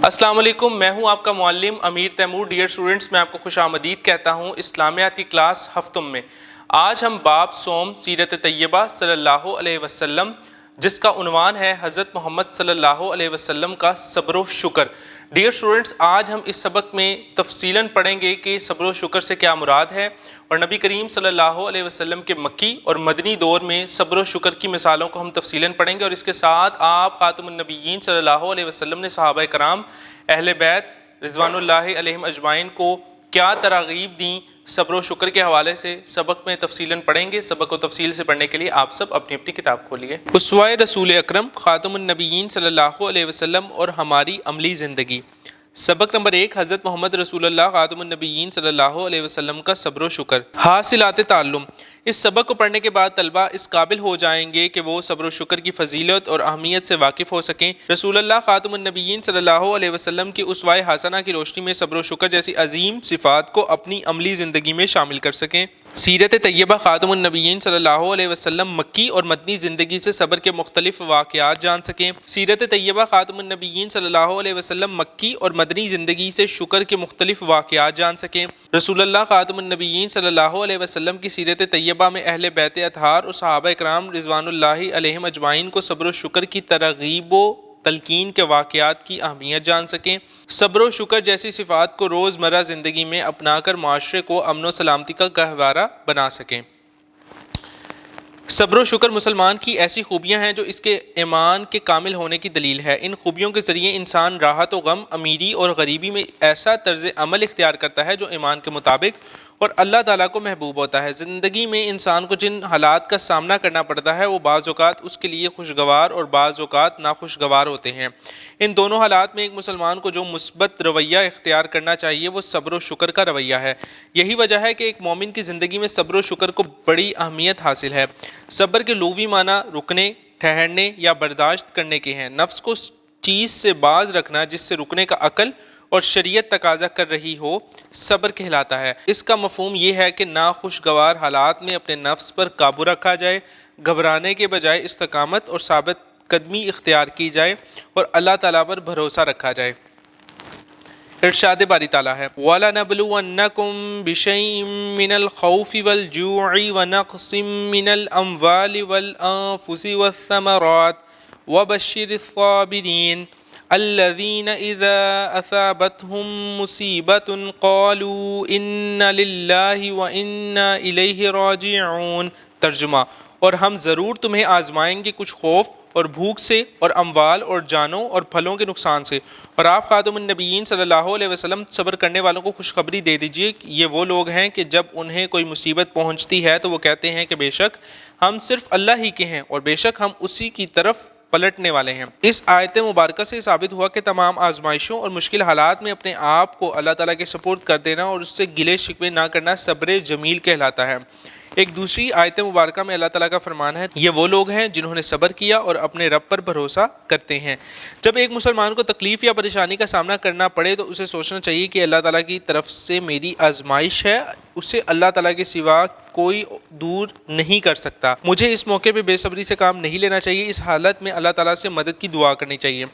السلام علیکم، میں ہوں آپ کا معلم امیر تیمور۔ ڈیئر اسٹوڈنٹس، میں آپ کو خوش آمدید کہتا ہوں اسلامیات کی کلاس ہفتم میں۔ آج ہم باب صوم سیرت طیبہ صلی اللہ علیہ وسلم، جس کا عنوان ہے حضرت محمد صلی اللہ علیہ وسلم کا صبر و شکر۔ ڈیئر اسٹوڈنٹس، آج ہم اس سبق میں تفصیلاً پڑھیں گے کہ صبر و شکر سے کیا مراد ہے، اور نبی کریم صلی اللہ علیہ وسلم کے مکی اور مدنی دور میں صبر و شکر کی مثالوں کو ہم تفصیلاً پڑھیں گے، اور اس کے ساتھ آپ خاتم النبیین صلی اللہ علیہ وسلم نے صحابہ کرام اہل بیت رضوان اللہ علیہم اجمعین کو کیا تراغیب دیں صبر و شکر کے حوالے سے، سبق میں تفصیلاً پڑھیں گے۔ سبق کو تفصیل سے پڑھنے کے لیے آپ سب اپنی اپنی کتاب کھولیے۔ اسوہ رسول اکرم خاتم النبیین صلی اللہ علیہ وسلم اور ہماری عملی زندگی۔ سبق نمبر 1، حضرت محمد رسول اللہ خاتم النبیین صلی اللہ علیہ وسلم کا صبر و شکر۔ حاصلات تعلم۔ اس سبق کو پڑھنے کے بعد طلبہ اس قابل ہو جائیں گے کہ وہ صبر و شکر کی فضیلت اور اہمیت سے واقف ہو سکیں، رسول اللہ خاتم النبیین صلی اللہ علیہ وسلم کی اسوہ حسنہ کی روشنی میں صبر و شکر جیسی عظیم صفات کو اپنی عملی زندگی میں شامل کر سکیں۔ سیرت طیبہ خاتم النبیین صلی اللہ علیہ وسلم مکی اور مدنی زندگی سے صبر کے مختلف واقعات جان سکیں۔ سیرت طیبہ خاتم النبیین صلی اللہ علیہ وسلم مکی اور مدنی زندگی سے شکر کے مختلف واقعات جان سکیں۔ رسول اللہ خاتم النبیین صلی اللہ علیہ وسلم کی سیرت طیبہ میں اہل بیت اطہار اور صحابہ اکرام رضوان اللہ علیہم اجمعین کو صبر و شکر کی ترغیب و تلقین کے واقعات کی اہمیت جان سکیں۔ صبر و شکر جیسی صفات کو روزمرہ زندگی میں اپنا کر معاشرے کو امن و سلامتی کا گہوارہ بنا سکیں۔ صبر و شکر مسلمان کی ایسی خوبیاں ہیں جو اس کے ایمان کے کامل ہونے کی دلیل ہے۔ ان خوبیوں کے ذریعے انسان راحت و غم، امیری اور غریبی میں ایسا طرز عمل اختیار کرتا ہے جو ایمان کے مطابق اور اللہ تعالیٰ کو محبوب ہوتا ہے۔ زندگی میں انسان کو جن حالات کا سامنا کرنا پڑتا ہے وہ بعض اوقات اس کے لیے خوشگوار اور بعض اوقات ناخوشگوار ہوتے ہیں۔ ان دونوں حالات میں ایک مسلمان کو جو مثبت رویہ اختیار کرنا چاہیے وہ صبر و شکر کا رویہ ہے۔ یہی وجہ ہے کہ ایک مومن کی زندگی میں صبر و شکر کو بڑی اہمیت حاصل ہے۔ صبر کے لغوی معنی رکنے، ٹھہرنے یا برداشت کرنے کے ہیں۔ نفس کو چیز سے باز رکھنا جس سے رکنے کا عقل اور شریعت تقاضا کر رہی ہو صبر کہلاتا ہے۔ اس کا مفہوم یہ ہے کہ ناخوشگوار حالات میں اپنے نفس پر قابو رکھا جائے، گھبرانے کے بجائے استقامت اور ثابت قدمی اختیار کی جائے اور اللہ تعالیٰ پر بھروسہ رکھا جائے۔ ارشاد باری تعالیٰ ہے وَلَنَبْلُوَنَّكُمْ بِشَيْءٍ مِّنَ الْخَوْفِ وَالْجُوعِ وَنَقْصٍ مِّنَ الْأَمْوَالِ وَالْأَنفُسِ وَالثَّمَرَاتِ وَبَشِّرِ الصَّابِرِينَ الَّذِينَ إِذَا أَصَابَتْهُم مُّصِيبَةٌ قَالُوا إِنَّا لِلَّهِ وَإِنَّا إِلَيْهِ رَاجِعُونَ۔ ترجمہ: اور ہم ضرور تمہیں آزمائیں گے کچھ خوف اور بھوک سے اور اموال اور جانوں اور پھلوں کے نقصان سے، اور آپ خاتم النبیین صلی اللہ علیہ وسلم صبر کرنے والوں کو خوشخبری دے دیجئے۔ یہ وہ لوگ ہیں کہ جب انہیں کوئی مصیبت پہنچتی ہے تو وہ کہتے ہیں کہ بے شک ہم صرف اللہ ہی کے ہیں اور بے شک ہم اسی کی طرف پلٹنے والے ہیں۔ اس آیت مبارکہ سے ثابت ہوا کہ تمام آزمائشوں اور مشکل حالات میں اپنے آپ کو اللہ تعالیٰ کے سپرد کر دینا اور اس سے گلے شکوے نہ کرنا صبر جمیل کہلاتا ہے۔ ایک دوسری آیت مبارکہ میں اللہ تعالیٰ کا فرمان ہے یہ وہ لوگ ہیں جنہوں نے صبر کیا اور اپنے رب پر بھروسہ کرتے ہیں۔ جب ایک مسلمان کو تکلیف یا پریشانی کا سامنا کرنا پڑے تو اسے سوچنا چاہیے کہ اللہ تعالیٰ کی طرف سے میری آزمائش ہے، اسے اللہ تعالیٰ کے سوا کوئی دور نہیں کر سکتا۔ مجھے اس موقع پہ بے صبری سے کام نہیں لینا چاہیے، اس حالت میں اللہ تعالیٰ سے مدد کی دعا کرنی چاہیے۔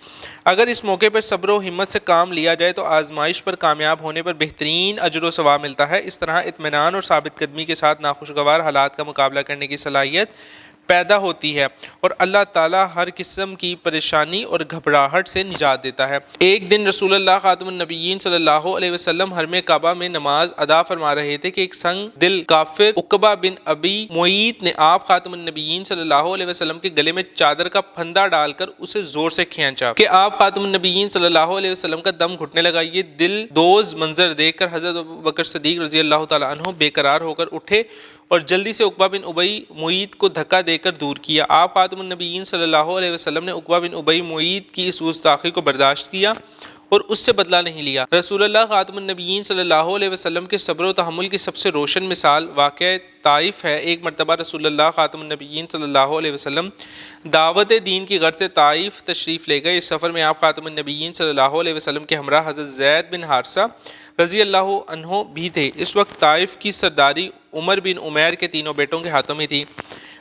اگر اس موقع پر صبر و ہمت سے کام لیا جائے تو آزمائش پر کامیاب ہونے پر بہترین اجر و ثواب ملتا ہے۔ اس طرح اطمینان اور ثابت قدمی کے ساتھ ناخوشگوار حالات کا مقابلہ کرنے کی صلاحیت پیدا ہوتی ہے اور اللہ تعالیٰ ہر قسم کی پریشانی اور گھبراہٹ سے نجات دیتا ہے۔ ایک دن رسول اللہ خاتم النبیین صلی اللہ علیہ وسلم حرم کعبہ میں نماز ادا فرما رہے تھے کہ ایک سنگ دل کافر عقبہ بن ابی معیط نے آپ خاتم النبیین صلی اللہ علیہ وسلم کے گلے میں چادر کا پھندا ڈال کر اسے زور سے کھینچا کہ آپ خاتم النبیین صلی اللہ علیہ وسلم کا دم گھٹنے لگا۔ یہ دل دوز منظر دیکھ کر حضرت ابوبکر صدیق رضی اللہ تعالیٰ عنہ بے قرار ہو کر اٹھے اور جلدی سے عقبہ بن ابی معیط کو دھکا دے کر دور کیا۔ آپ خاتم النبیین صلی اللہ علیہ وسلم نے عقبہ بن ابی معیط کی اس گستاخی کو برداشت کیا اور اس سے بدلہ نہیں لیا۔ رسول اللہ خاتم النبیین صلی اللہ علیہ وسلم کے صبر و تحمل کی سب سے روشن مثال واقعہ طائف ہے۔ ایک مرتبہ رسول اللہ خاتم النبیین صلی اللہ علیہ وسلم دعوت دین کی غرض سے طائف تشریف لے گئے۔ اس سفر میں آپ خاتم النبیین صلی اللہ علیہ وسلم کے ہمراہ حضرت زید بن حارثہ رضی اللہ عنہ بھی تھے۔ اس وقت طائف کی سرداری عمر بن عمیر کے تینوں بیٹوں کے ہاتھوں میں تھی۔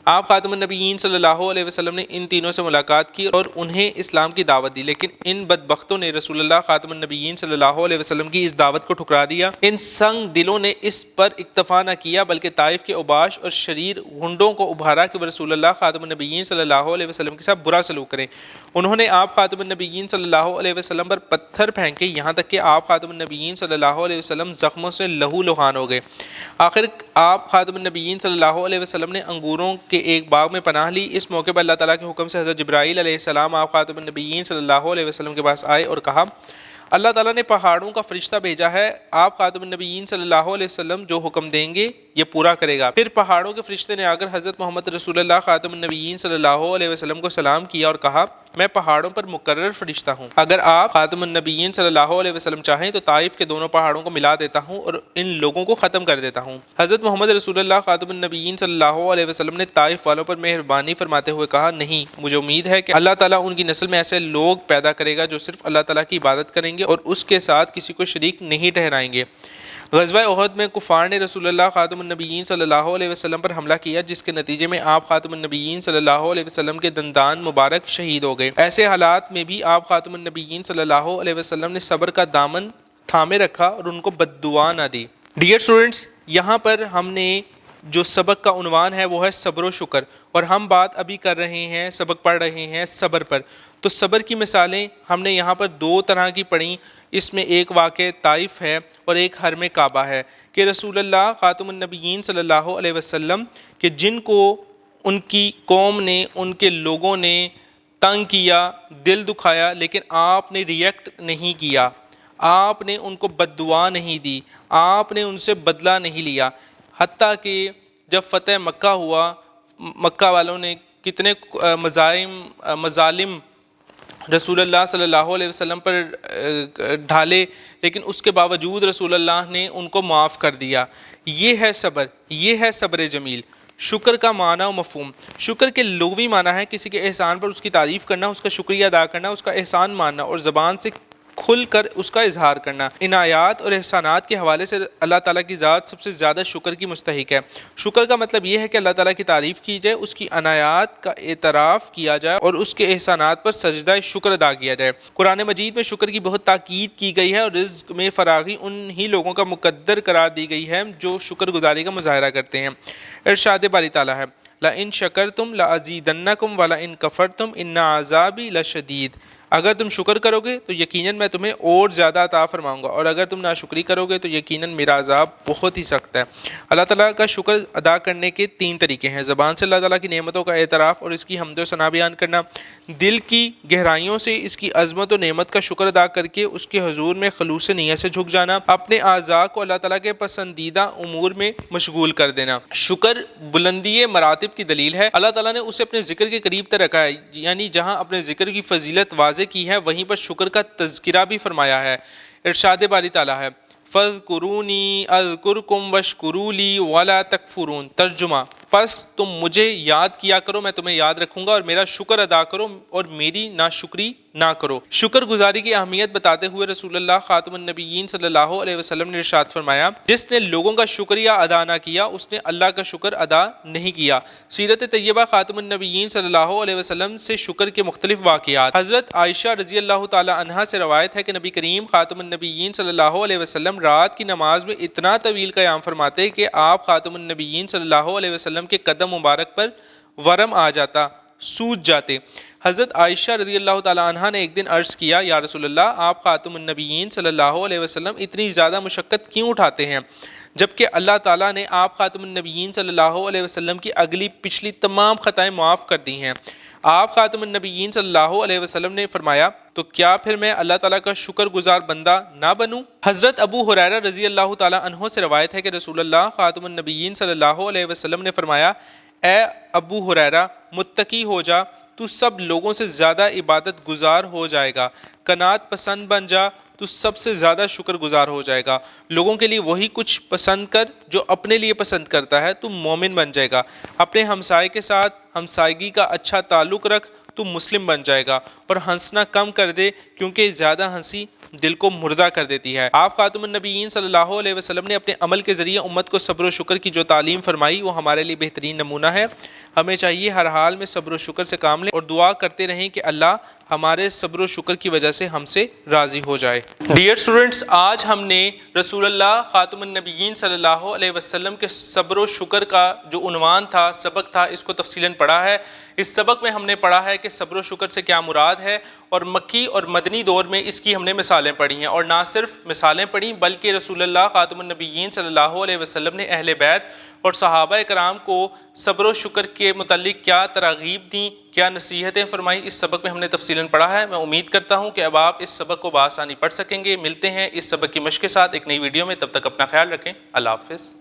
آپ خاتم النبیین صلی اللہ علیہ وسلم نے ان تینوں سے ملاقات کی اور انہیں اسلام کی دعوت دی، لیکن ان بدبختوں نے رسول اللہ خاتم النبیین صلی اللہ علیہ وسلم کی اس دعوت کو ٹھکرا دیا۔ ان سنگ دلوں نے اس پر اکتفا نہ کیا بلکہ طائف کے اوباش اور شریر غنڈوں کو ابھارا کہ وہ رسول اللہ خاتم النبیین صلی اللہ علیہ وسلم کے ساتھ برا سلوک کریں۔ انہوں نے آپ خاتم النبیین صلی اللہ علیہ وسلم پر پتھر پھینکے، یہاں تک کہ آپ خاتم النبیین صلی اللہ علیہ وسلم زخموں سے لہو لہان ہو گئے۔ آخر آپ خاتم النبیین صلی اللہ علیہ وسلم نے انگوروں کے ایک باغ میں پناہ لی۔ اس موقع پر اللہ تعالیٰ کے حکم سے حضرت جبرائیل علیہ السلام آپ خاتم النبیین صلی اللہ علیہ وسلم کے پاس آئے اور کہا، اللہ تعالیٰ نے پہاڑوں کا فرشتہ بھیجا ہے، آپ خاتم النبیین صلی اللہ علیہ وسلم جو حکم دیں گے یہ پورا کرے گا۔ پھر پہاڑوں کے فرشتے نے آ کر حضرت محمد رسول اللہ خاتم النبیین صلی اللہ علیہ وسلم کو سلام کیا اور کہا، میں پہاڑوں پر مقرر فرشتہ ہوں، اگر آپ خاتم النبیین صلی اللہ علیہ وسلم چاہیں تو طائف کے دونوں پہاڑوں کو ملا دیتا ہوں اور ان لوگوں کو ختم کر دیتا ہوں۔ حضرت محمد رسول اللہ خاتم النبیین صلی اللہ علیہ وسلم نے طائف والوں پر مہربانی فرماتے ہوئے کہا، نہیں، مجھے امید ہے کہ اللہ تعالیٰ ان کی نسل میں ایسے لوگ پیدا کرے گا جو صرف اللہ تعالیٰ کی عبادت کریں گے اور اس کے ساتھ کسی کو شریک نہیں ٹھہرائیں گے۔ غزوہ احد میں کفار نے رسول اللہ خاتم النبیین صلی اللہ علیہ وسلم پر حملہ کیا، جس کے نتیجے میں آپ خاتم النبیین صلی اللہ علیہ وسلم کے دندان مبارک شہید ہو گئے۔ ایسے حالات میں بھی آپ خاتم النبیین صلی اللہ علیہ وسلم نے صبر کا دامن تھامے رکھا اور ان کو بد دعا نہ دی۔ ڈیئر اسٹوڈنٹس، یہاں پر ہم نے جو سبق کا عنوان ہے وہ ہے صبر و شکر، اور ہم بات ابھی کر رہے ہیں، سبق پڑھ رہے ہیں صبر پر۔ تو صبر کی مثالیں ہم نے یہاں پر دو طرح کی پڑھیں، اس میں ایک واقع طائف ہے اور ایک حرم کعبہ ہے، کہ رسول اللہ خاتم النبیین صلی اللہ علیہ وسلم کہ جن کو ان کی قوم نے، ان کے لوگوں نے تنگ کیا، دل دکھایا، لیکن آپ نے ریئیکٹ نہیں کیا، آپ نے ان کو بد دعا نہیں دی، آپ نے ان سے بدلہ نہیں لیا، حتیٰ کہ جب فتح مکہ ہوا، مکہ والوں نے کتنے مظالم رسول اللہ صلی اللہ علیہ وسلم پر ڈھالے، لیکن اس کے باوجود رسول اللہ نے ان کو معاف کر دیا۔ یہ ہے صبر، یہ ہے صبر جمیل۔ شکر کا معنی و مفہوم، شکر کے لغوی معنی ہے کسی کے احسان پر اس کی تعریف کرنا، اس کا شکریہ ادا کرنا، اس کا احسان ماننا اور زبان سے کھل کر اس کا اظہار کرنا۔ عنایات اور احسانات کے حوالے سے اللہ تعالیٰ کی ذات سب سے زیادہ شکر کی مستحق ہے۔ شکر کا مطلب یہ ہے کہ اللہ تعالیٰ کی تعریف کی جائے، اس کی عنایات کا اعتراف کیا جائے اور اس کے احسانات پر سجدہ شکر ادا کیا جائے۔ قرآن مجید میں شکر کی بہت تاکید کی گئی ہے اور رزق میں فراغی انہی لوگوں کا مقدر قرار دی گئی ہے جو شکر گزاری کا مظاہرہ کرتے ہیں۔ ارشاد باری تعالیٰ ہے، لَإِن شَكَرْتُمْ لَأَزِيدَنَّكُمْ وَلَإِن كَفَرْتُمْ إِنَّ عَذَابِي لَشَدِيدٌ۔ اگر تم شکر کرو گے تو یقیناً میں تمہیں اور زیادہ عطا فرماؤں گا، اور اگر تم ناشکری کرو گے تو یقیناً میرا عذاب بہت ہی سخت ہے۔ اللہ تعالیٰ کا شکر ادا کرنے کے تین طریقے ہیں: زبان سے اللہ تعالیٰ کی نعمتوں کا اعتراف اور اس کی حمد و ثنا بیان کرنا، دل کی گہرائیوں سے اس کی عظمت و نعمت کا شکر ادا کر کے اس کے حضور میں خلوص نیت سے جھک جانا، اپنے اعضاء کو اللہ تعالیٰ کے پسندیدہ امور میں مشغول کر دینا۔ شکر بلندی مراتب کی دلیل ہے۔ اللہ تعالیٰ نے اسے اپنے ذکر کے قریب تر رکھا ہے، یعنی جہاں اپنے ذکر کی فضیلت واضح کی ہے وہیں پر شکر کا تذکرہ بھی فرمایا ہے۔ ارشاد باری تعالیٰ ہے، فَاذْكُرُونِي أَذْكُرْكُمْ وَاشْكُرُوا لِي وَلَا تَكْفُرُونَ۔ ترجمہ، پس تم مجھے یاد کیا کرو، میں تمہیں یاد رکھوں گا، اور میرا شکر ادا کرو اور میری ناشکری نہ کرو۔ شکر گزاری کی اہمیت بتاتے ہوئے رسول اللہ خاتم النبیین صلی اللہ علیہ وسلم نے ارشاد فرمایا، جس نے لوگوں کا شکریہ ادا نہ کیا اس نے اللہ کا شکر ادا نہیں کیا۔ سیرت طیبہ خاتم النبیین صلی اللہ علیہ وسلم سے شکر کے مختلف واقعات۔ حضرت عائشہ رضی اللہ تعالی عنہا سے روایت ہے کہ نبی کریم خاتم النبیین صلی اللہ علیہ وسلم رات کی نماز میں اتنا طویل قیام فرماتے کہ آپ خاتم النبیین صلی اللہ علیہ وسلم کے قدم مبارک پر ورم آ جاتا، سوج جاتے۔ حضرت عائشہ رضی اللہ تعالی عنہا نے ایک دن عرض کیا، یا رسول اللہ، آپ خاتم النبیین صلی اللہ علیہ وسلم اتنی زیادہ مشقت کیوں اٹھاتے ہیں جبکہ اللہ تعالیٰ نے آپ خاتم النبیین صلی اللہ علیہ وسلم کی اگلی پچھلی تمام خطائیں معاف کر دی ہیں؟ آپ خاتم النبیین صلی اللہ علیہ وسلم نے فرمایا، تو کیا پھر میں اللہ تعالیٰ کا شکر گزار بندہ نہ بنوں؟ حضرت ابو ہریرہ رضی اللہ تعالیٰ عنہ سے روایت ہے کہ رسول اللہ خاتم النبیین صلی اللہ علیہ وسلم نے فرمایا، اے ابو ہریرہ، متقی ہو جا، تو سب لوگوں سے زیادہ عبادت گزار ہو جائے گا، قناعت پسند بن جا، تو سب سے زیادہ شکر گزار ہو جائے گا، لوگوں کے لیے وہی کچھ پسند کر جو اپنے لیے پسند کرتا ہے، تو مومن بن جائے گا، اپنے ہمسائے کے ساتھ ہمسائیگی کا اچھا تعلق رکھ، تو مسلم بن جائے گا، اور ہنسنا کم کر دے کیونکہ زیادہ ہنسی دل کو مردہ کر دیتی ہے۔ آپ خاتم النبیین صلی اللہ علیہ وسلم نے اپنے عمل کے ذریعے امت کو صبر و شکر کی جو تعلیم فرمائی وہ ہمارے لیے بہترین نمونہ ہے۔ ہمیں چاہیے ہر حال میں صبر و شکر سے کام لیں اور دعا کرتے رہیں کہ اللہ ہمارے صبر و شکر کی وجہ سے ہم سے راضی ہو جائے۔ ڈیئر اسٹوڈنٹس، آج ہم نے رسول اللہ خاتم النبیین صلی اللہ علیہ وسلم کے صبر و شکر کا جو عنوان تھا، سبق تھا، اس کو تفصیلاً پڑھا ہے۔ اس سبق میں ہم نے پڑھا ہے کہ صبر و شکر سے کیا مراد ہے، اور مکی اور مدنی دور میں اس کی ہم نے مثالیں پڑھی ہیں، اور نہ صرف مثالیں پڑھی بلکہ رسول اللہ خاتم النبیین صلی اللہ علیہ وسلم نے اہل بیت اور صحابہ کرام کو صبر و شکر کے متعلق کیا تراغیب دیں، کیا نصیحتیں فرمائیں، اس سبق میں ہم نے تفصیلاً پڑھا ہے۔ میں امید کرتا ہوں کہ اب آپ اس سبق کو بآسانی پڑھ سکیں گے۔ ملتے ہیں اس سبق کی مشق کے ساتھ ایک نئی ویڈیو میں، تب تک اپنا خیال رکھیں۔ اللہ حافظ۔